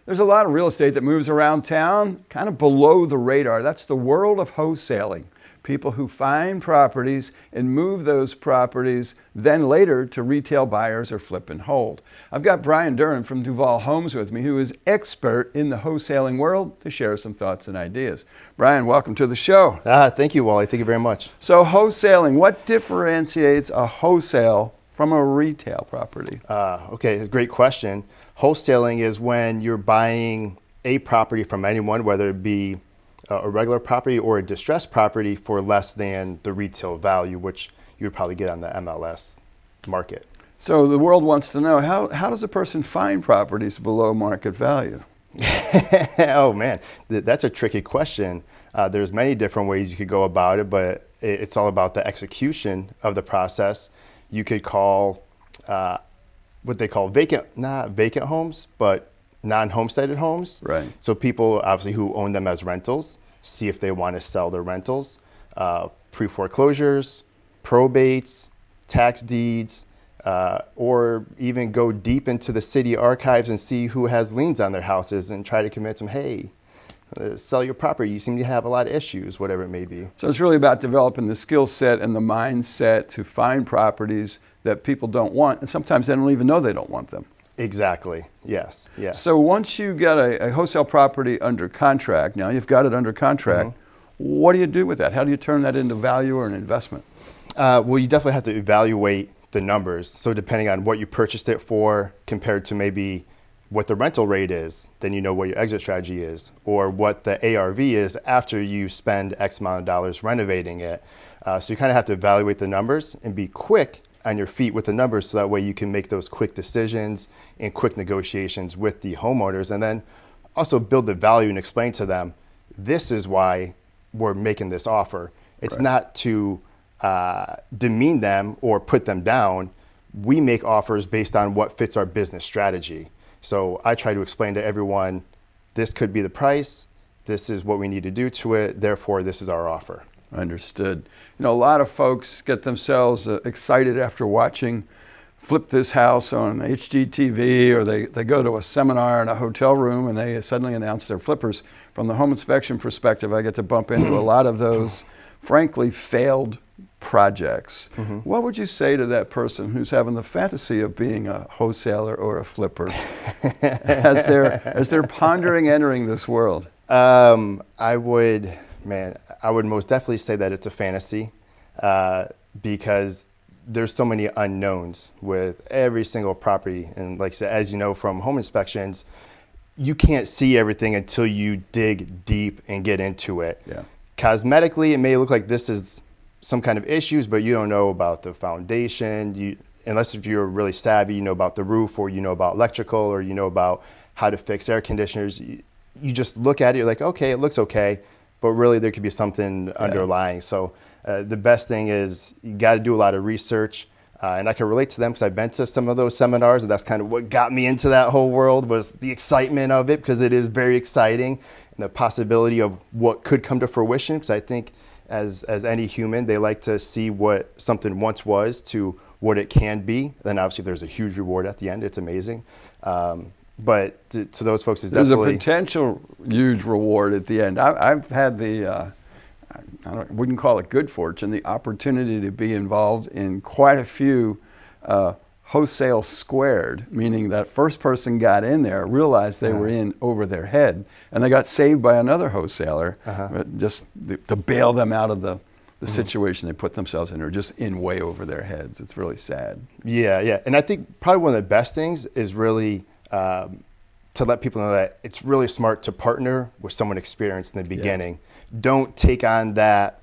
There's a lot of real estate that moves around town, kind of below the radar. That's the world of wholesaling. People who find properties and move those properties then later to retail buyers or flip and hold. I've got Bryne Duren from Duval Homes with me, who is expert in the wholesaling world, to share some thoughts and ideas. Bryne, welcome to the show. Thank you, Wally. Thank you very much. So wholesaling, what differentiates a wholesale from a retail property? Okay, great question. Wholesaling is when you're buying a property from anyone, whether it be a regular property or a distressed property, for less than the retail value, which you would probably get on the MLS market. So the world wants to know, how does a person find properties below market value? Oh man, that's a tricky question. There's many different ways you could go about it, but it's all about the execution of the process. You could call what they call not vacant homes, but non-homesteaded homes. Right. So people obviously who own them as rentals, see if they want to sell their rentals, pre-foreclosures, probates, tax deeds, or even go deep into the city archives and see who has liens on their houses and try to convince them, hey, sell your property. You seem to have a lot of issues, whatever it may be. So it's really about developing the skill set and the mindset to find properties that people don't want, and sometimes they don't even know they don't want them. Exactly. Yes. Yeah. So once you get a wholesale property under contract, now you've got it under contract, what do you do with that? How do you turn that into value or an investment? Well, you definitely have to evaluate the numbers. So depending on what you purchased it for compared to maybe what the rental rate is, then you know what your exit strategy is, or what the ARV is after you spend X amount of dollars renovating it. So you kind of have to evaluate the numbers and be quick on your feet with the numbers, so that way you can make those quick decisions and quick negotiations with the homeowners, and then also build the value and explain to them, this is why we're making this offer. It's not to demean them or put them down. We make offers based on what fits our business strategy. So I try to explain to everyone, this could be the price, this is what we need to do to it, therefore this is our offer. Understood. You know, a lot of folks get themselves excited after watching Flip This House on HGTV, or they go to a seminar in a hotel room and they suddenly announce they're flippers. From the home inspection perspective, I get to bump into a lot of those, frankly, failed projects. What would you say to that person who's having the fantasy of being a wholesaler or a flipper as they're pondering entering this world? I would most definitely say that it's a fantasy, because there's so many unknowns with every single property. And like I said, as you know from home inspections, you can't see everything until you dig deep and get into it. Yeah. Cosmetically, it may look like this is some kind of issues, but you don't know about the foundation. Unless if you're really savvy, you know about the roof, or you know about electrical, or you know about how to fix air conditioners. You just look at it, you're like, okay, it looks okay, but really there could be something underlying. So the best thing is you got to do a lot of research, and I can relate to them because I've been to some of those seminars, and that's kind of what got me into that whole world, was the excitement of it, because it is very exciting, and the possibility of what could come to fruition. Because I think as any human, they like to see what something once was to what it can be. Then obviously if there's a huge reward at the end, it's amazing. But to those folks, it's there's definitely... a potential huge reward at the end. I've had the, I wouldn't call it good fortune, the opportunity to be involved in quite a few wholesale squared, meaning that first person got in there, realized they were in over their head, and they got saved by another wholesaler just to bail them out of the situation they put themselves in, or just in way over their heads. It's really sad. Yeah. And I think probably one of the best things is really to let people know that it's really smart to partner with someone experienced in the beginning. Don't take on that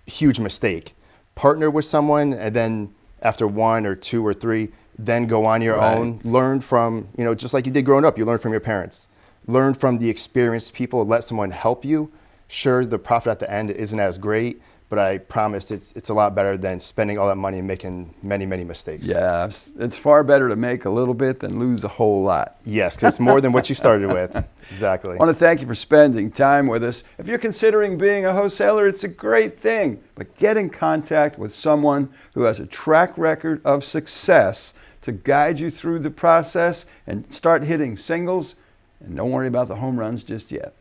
huge mistake. Partner with someone, and then after 1 or 2 or 3, then go on your own. Learn from, just like you did growing up, you learn from your parents. Learn from the experienced people, let someone help you. Sure, the profit at the end isn't as great, but I promise it's a lot better than spending all that money and making many, many mistakes. Yeah, it's far better to make a little bit than lose a whole lot. Yes, because it's more than what you started with. Exactly. I want to thank you for spending time with us. If you're considering being a wholesaler, it's a great thing, but get in contact with someone who has a track record of success to guide you through the process and start hitting singles And don't worry about the home runs just yet.